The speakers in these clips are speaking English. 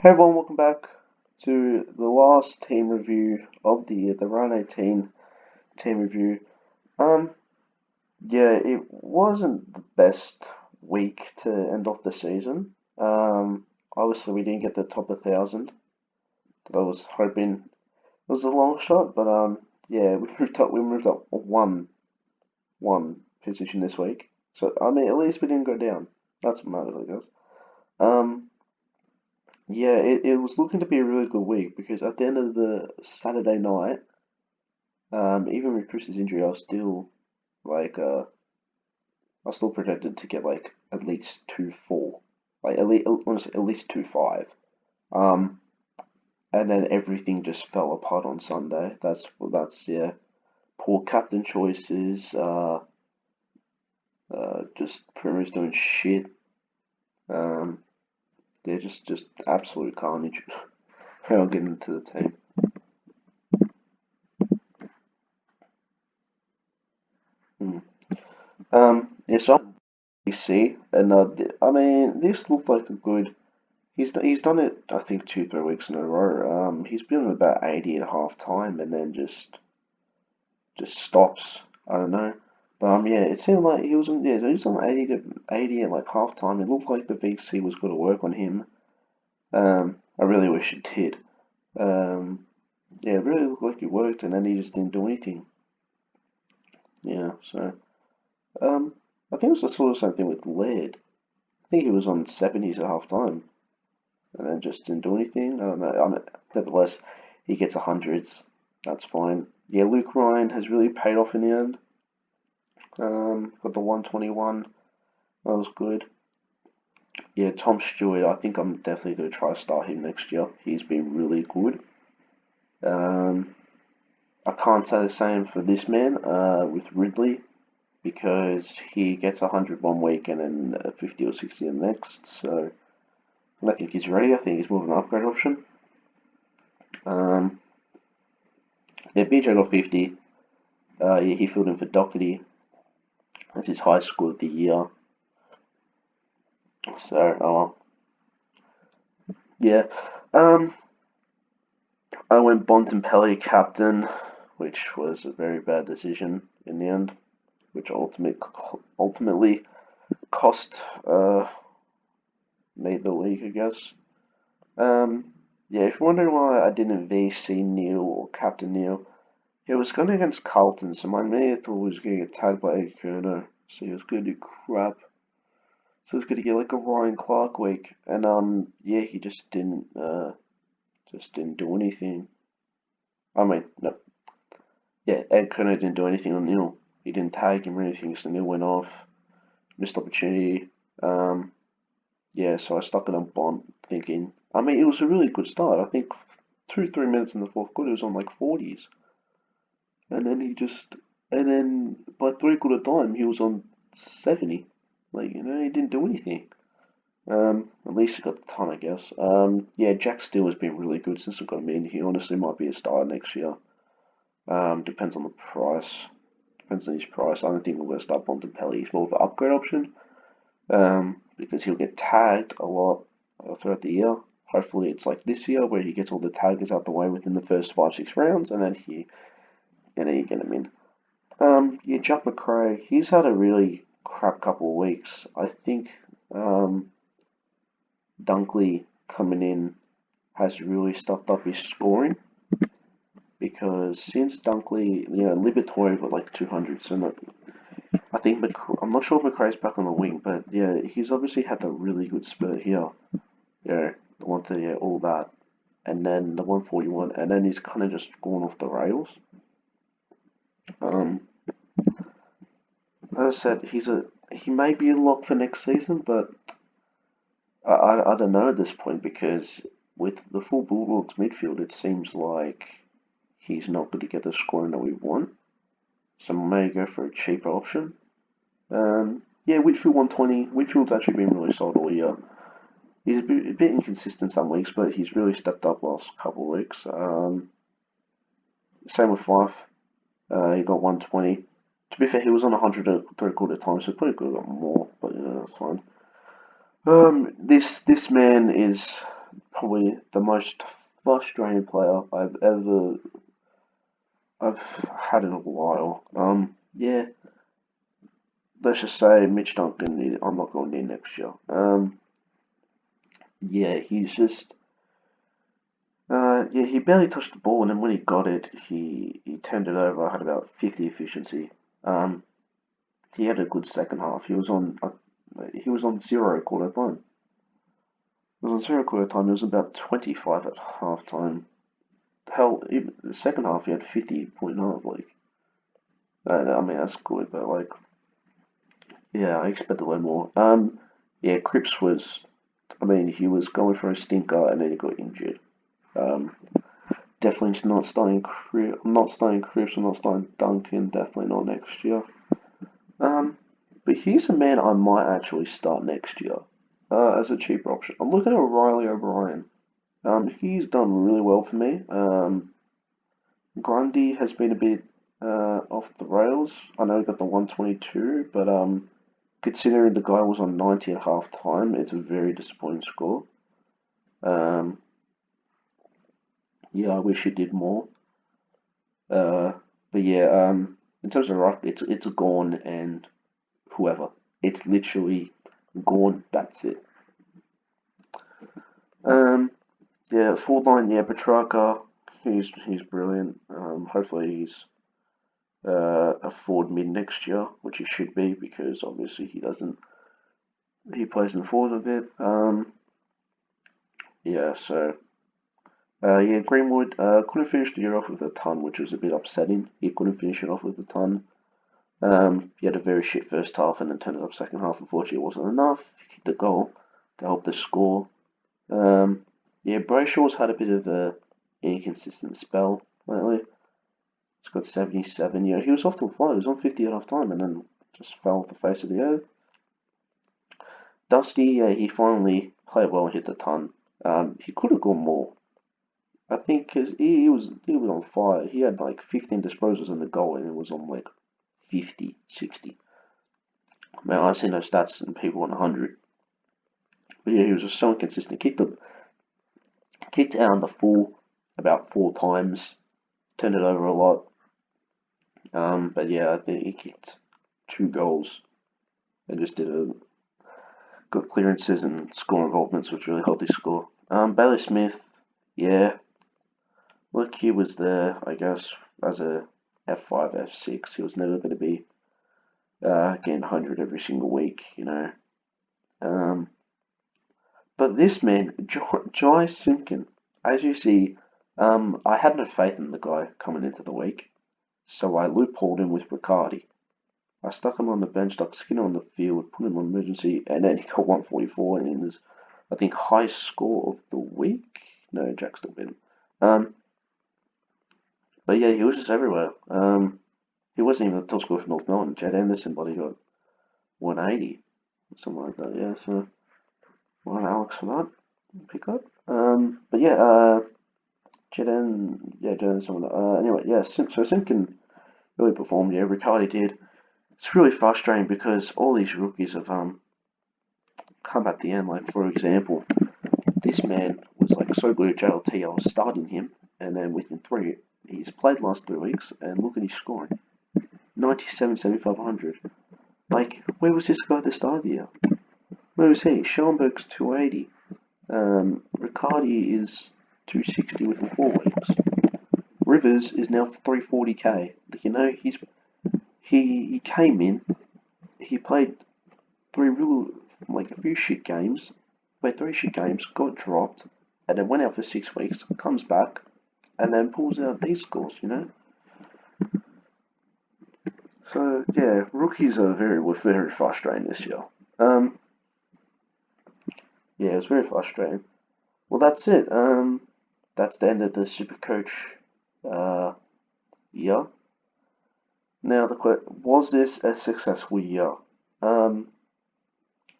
Hey everyone, welcome back to the last team review of the year, the round 18 team review. Um, yeah, it wasn't the best week to end off the season. Obviously we didn't get the top 1,000 that I was hoping. It was a long shot, but yeah, we moved up one position this week. So I mean, at least we didn't go down. That's what matters, I guess. Um, yeah, it was looking to be a really good week because at the end of the Saturday night. Even with Chris's injury, like uh, I was still projected to get like at least 2-4, like honestly at least 2-5. Um, and then everything just fell apart on Sunday. That's yeah, poor captain choices. Just Primrose doing shit. Um, they're just absolute carnage. I'll get into the team. Hmm. Yeah, so see, and I mean, this looked like a good. He's done it, I think, 2, 3 weeks in a row. He's been at about 80 at half time and then just stops. I don't know. But yeah, it seemed like he was on yeah, he was on 80 at like half time. It looked like the VC was going to work on him. I really wish it did. Um, yeah, it really looked like it worked, and then he just didn't do anything. Yeah, so um, I think it was the sort of same thing with Laird. I think he was on 70s at half time. And then just didn't do anything. I don't know. Nevertheless, he gets hundreds. That's fine. Yeah, Luke Ryan has really paid off in the end. Got the 121. That was good. Yeah, Tom Stewart. I think I'm definitely going to try to start him next year. He's been really good. Um, I can't say the same for this man with Ridley because he gets 100 1 week and then 50 or 60 the next. So I don't think he's ready. I think he's more of an upgrade option. Um, yeah, BJ got 50. Yeah, he filled in for Doherty. That's his high score of the year. So, yeah. Um, I went Bontempelli captain, which was a very bad decision in the end, which ultimately cost me the week, I guess. Um, yeah, if you're wondering why I didn't VC Neil or Captain Neil, he was going against Carlton, so my man thought he was going to get tagged by Ed Kerner, so he was going to do crap. So it's good to get like a Ryan Clark week, and yeah, he just didn't do anything. I mean, no, yeah, Ed Kerner didn't do anything on Neil. He didn't tag him or anything, so Neil went off, missed opportunity. Um, yeah, so I stuck it on Bond, thinking. I mean, it was a really good start. I think 2, 3 minutes in the fourth quarter, he was on like 40s, and then and then by 3 quarter time, he was on 70. Like he didn't do anything. At least he got the ton, I guess. Yeah, Jack Steele has been really good since we got him in. He honestly might be a star next year. Depends on the price. Depends on his price. I don't think we're going to start Bontempelli. He's more of an upgrade option. Because he'll get tagged a lot throughout the year. Hopefully, it's like this year where he gets all the taggers out the way within the first 5, 6 rounds, and then you get him in. Yeah, Jack McRae. He's had a really crap couple of weeks. I think. Dunkley coming in has really stepped up his scoring because since Dunkley, Liberatore got like 200, so not, I think I'm not sure if McRae's back on the wing, but yeah, he's obviously had a really good spurt here. Yeah, the 130, yeah, all that, and then the 141, and then he's kind of just gone off the rails. Um, as I said, he may be a lock for next season, but I don't know at this point because with the full Bulldogs midfield, it seems like he's not going to get the scoring that we want. So I may go for a cheaper option. Yeah, Whitfield 120. Whitfield's actually been really solid all year. He's a bit inconsistent some weeks, but he's really stepped up last couple of weeks. Same with Fife. He got 120. To be fair, he was on 100 at 3 quarter time, so probably could have got more, but that's fine. This man is probably the most frustrating player I've had in a while. Yeah, let's just say Mitch Duncan. I'm not going near next year. Yeah, he's just. Yeah, he barely touched the ball, and then when he got it, he turned it over. Had about 50 efficiency. Um, he had a good second half. He was on zero quarter time. It was on zero quarter time. It was about 25 at halftime. Hell, even the second half he had 50.9. Like, I mean that's good, but like, yeah, I expected way more. Yeah, Cripps was. I mean, he was going for a stinker, and then he got injured. Um, Definitely not starting Cripps. I'm not starting Cripps. I'm not starting Duncan. Definitely not next year. Um, but here's a man I might actually start next year as a cheaper option. I'm looking at Riley O'Brien. He's done really well for me. Grundy has been a bit off the rails. I know he got the 122, but considering the guy was on 90 at half time, it's a very disappointing score. Um, yeah, I wish he did more. Uh, but yeah, in terms of ruck, it's a Gorn and whoever. It's literally Gorn. That's it. Um, yeah, forward line. Yeah, Petrarca. He's brilliant. Hopefully he's a forward mid next year, which he should be because obviously he doesn't. He plays in the forward a bit. Yeah. So yeah, Greenwood couldn't finish the year off with a ton, which was a bit upsetting. He couldn't finish it off with a ton. He had a very shit first half and then turned it up second half. Unfortunately, it wasn't enough. He kicked the goal to help the score. Yeah, Brayshaw's had a bit of a inconsistent spell lately. He's got 77. You know, he was off to a fly. He was on 50 at half time and then just fell off the face of the earth. Dusty, he finally played well and hit the ton. He could have gone more. I think because he was on fire. He had like 15 disposals in the goal and it was on like 50, 60. Man, I've seen those stats and people on 100. But yeah, he was just so inconsistent. Kicked out on the full about 4 times. Turned it over a lot. But yeah, I think he kicked 2 goals and just got clearances and score involvements, which really helped his score. Bailey Smith, yeah, look, he was there, I guess, as a F5, F6. He was never going to be getting 100 every single week, you know. Um, but this man, Jai Simpkin, as you see, I had no faith in the guy coming into the week, so I loopholed him with Riccardi. I stuck him on the bench, stuck Skinner on the field, put him on emergency, and then he got 144 and in his, I think, highest score of the week. No, Jack still beat him. Um, but yeah, he was just everywhere. He wasn't even the top scorer for North Melbourne. Jed Anderson, but he got 180, something like that. Yeah, so well done, Alex, for that pick up. But yeah, Jed Anderson. Anyway, yeah, so Simpkin really performed. Yeah, Riccardi did. It's really frustrating because all these rookies have come at the end. Like for example, this man was like so good at JLT. I was starting him, and then within three, he's played the last 3 weeks, and look at his scoring: 97, 75, 100. Like, where was this guy at the start of the year? Where was he? Schoenberg's 280. Riccardi is 260 within 4 weeks. Rivers is now 340k. You know, he came in, he played a few shit games, played 3 shit games, got dropped, and then went out for 6 weeks, comes back, and then pulls out these scores, you know? So, yeah, rookies were very frustrating this year. Yeah, it was very frustrating. Well, that's it. That's the end of the SuperCoach year. Now, was this a successful year? Um,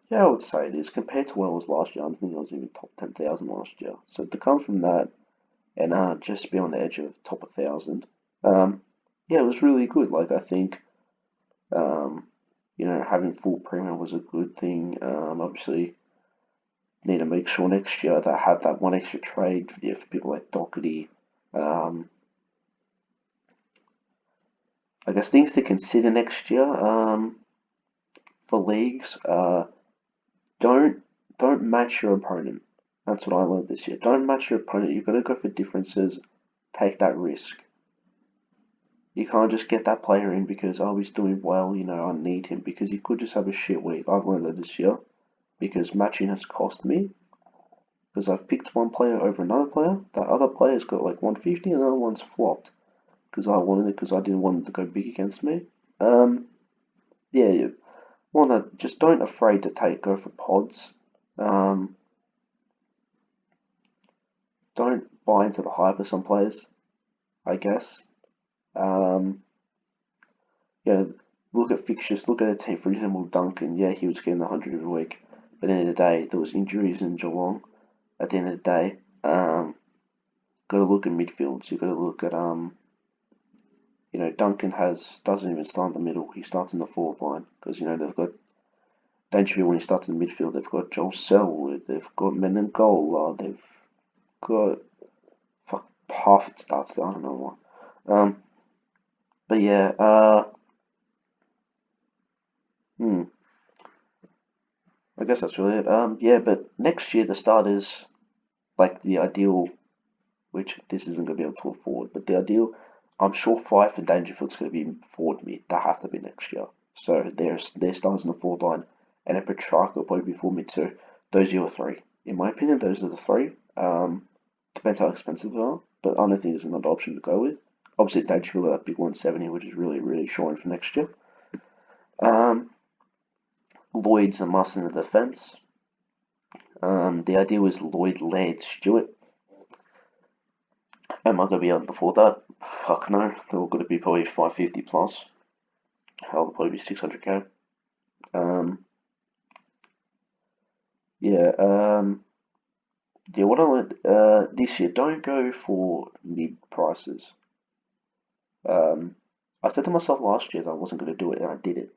yeah, I would say it is. Compared to where I was last year, I think I was even top 10,000 last year. So to come from that and just be on the edge of top 1,000, yeah, it was really good. Like, I think, having full premium was a good thing. Obviously, need to make sure next year that I have that one extra trade for people like Doherty. I guess things to consider next year for leagues. Don't don't match your opponent. That's what I learned this year. Don't match your opponent. You've got to go for differences. Take that risk. You can't just get that player in because oh he's doing well, I need him because he could just have a shit week. I've learned that this year because matching has cost me because I've picked one player over another player. That other player's got like 150 and the other one's flopped because I wanted it because I didn't want him to go big against me. Yeah, well, no, just don't afraid to go for pods. Um, don't buy into the hype of some players, I guess. Um, yeah, look at fixtures, look at a team, for example, Duncan, yeah, he was getting 100 every week, but at the end of the day, there was injuries in Geelong. At the end of the day, got to look at midfields, you've got to look at, Duncan doesn't even start in the middle, he starts in the forward line, because, they've got Dangerfield when he starts in the midfield, they've got Joel Selwood, they've got Menengola, they've got half it starts there, I don't know why. But yeah, I guess that's really it. Yeah, but next year the starters, like the ideal, which this isn't going to be able to afford, but the ideal, I'm sure Fife and Dangerfield's going to be forward mid. They have to be next year. So their stars in the forward line, and then Petrarca will probably be forward mid. So those are your three. In my opinion, those are the three. Depends how expensive they are, but I don't think there's another option to go with. Obviously, Dangerfield got a big 170, which is really, really showing for next year. Lloyd's a must in the defence. The idea was Lloyd, Laird, Stewart. Am I going to be able to afford that? Fuck no. They're all going to be probably 550 plus. Hell, they'll probably be 600k. Yeah, what I learned this year, don't go for mid prices. I said to myself last year that I wasn't going to do it, and I did it.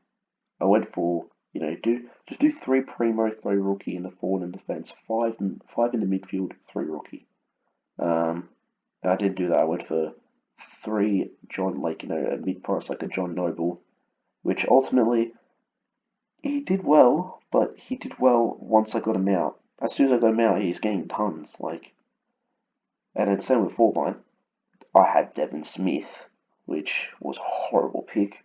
I went for, do three primo, three rookie in the forward and defence, five in the midfield, three rookie. I didn't do that. I went for three John, like a mid price like a John Noble, which ultimately he did well, but he did well once I got him out. As soon as I got him out, he's getting tons. And then same with forward line. I had Devon Smith, which was a horrible pick.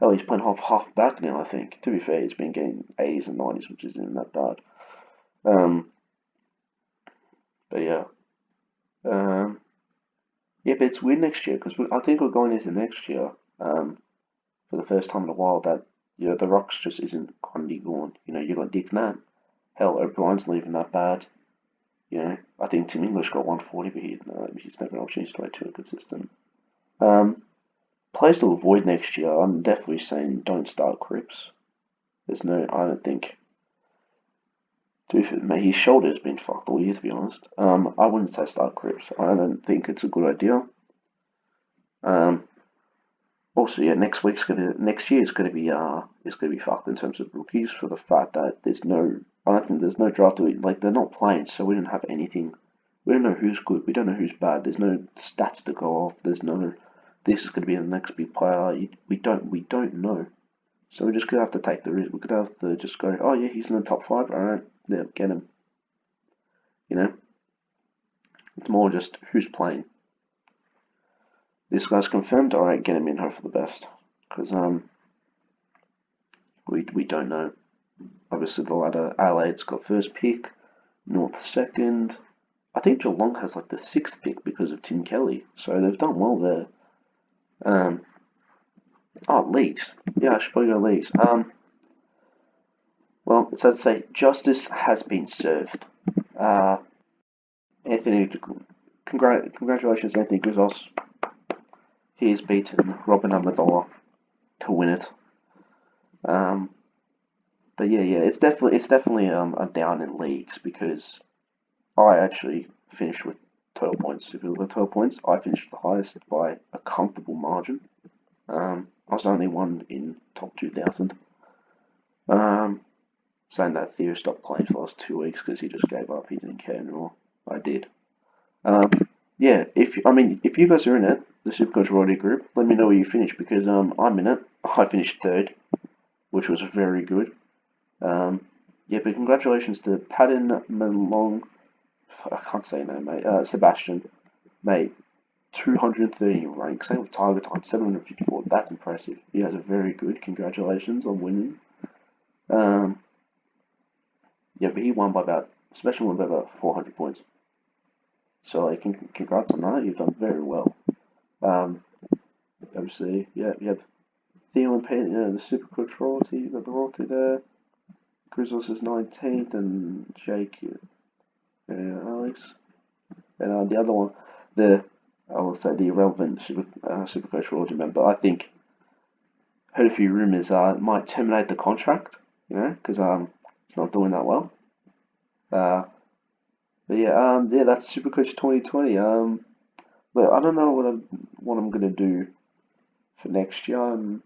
Oh, he's playing half back now, I think. To be fair, he's been getting 80s and 90s, which isn't that bad. But yeah. Yeah, but it's weird next year because I think we're going into next year for the first time in a while that the Rocks just isn't Condy gone. You got Dick Nat. Hell, O'Brien's not even that bad. I think Tim English got 140, but he's never an opportunity to play too inconsistent. Players to avoid next year. I'm definitely saying don't start Cripps. I don't think. His shoulder's been fucked all year, to be honest. I wouldn't say start Cripps. I don't think it's a good idea. Also, yeah, next year is gonna be fucked in terms of rookies for the fact that I don't think there's no draft like they're not playing, so we don't have anything. We don't know who's good. We don't know who's bad. There's no stats to go off. There's no this is gonna be the next big player. We don't know. So we're just gonna have to take the risk. We're gonna have to just go. Oh yeah, he's in the top five. All right, yeah, get him. It's more just who's playing. This guy's confirmed. All right, get him in. Hope for the best, because we don't know. Obviously, the ladder. Adelaide's got first pick. North second. I think Geelong has like the sixth pick because of Tim Kelly. So they've done well there. Leagues. Yeah, I should probably go leagues. Well, it's sad to say, justice has been served. Anthony, congratulations, Anthony Grizzos. He has beaten Robin Amendola to win it. But yeah, it's definitely a down in leagues because I actually finished with total points. If you look at total points, I finished the highest by a comfortable margin. I was only one in top 2,000. saying that Theo stopped playing for the last 2 weeks because he just gave up. He didn't care anymore. I did. Um, yeah, if you guys are in it, the Supercoach Royalty group, let me know where you finished because I'm in it. I finished third, which was very good. Yeah, but congratulations to Patton Malong. I can't say no, mate. Sebastian, mate. 230 rank, same with target time, 754. That's impressive. You guys are very good. Congratulations on winning. Um, yeah, but he won by Sebastian won by about 400 points. So, like, congrats on that. You've done very well. Um, obviously, yeah, you have Theo and Payne, the super coach royalty. You got the royalty there. Grizzles is 19th, and Jake, Alex. And the other one, I will say the irrelevant super coach royalty member. I think heard a few rumors it might terminate the contract, because it's not doing that well. Uh, but yeah, that's Supercoach 2020. Look, I don't know what I'm gonna do for next year. I'm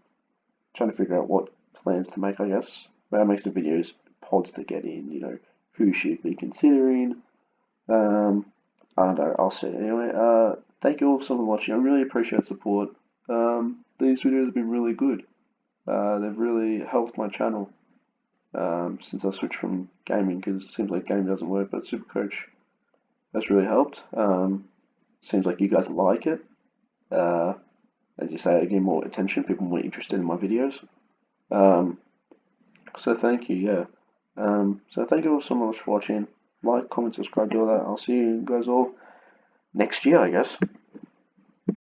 trying to figure out what plans to make. I guess maybe I'll make some videos, pods to get in. Who should be considering. I don't know. I'll see. Anyway, thank you all so much for watching. I really appreciate support. These videos have been really good. They've really helped my channel. Since I switched from gaming because it seems like gaming doesn't work, but SuperCoach has really helped. Seems like you guys like it. Uh, as you say, I get more attention, people more interested in my videos. Um, so thank you, yeah. So thank you all so much for watching. Like, comment, subscribe, do all that. I'll see you guys all next year, I guess.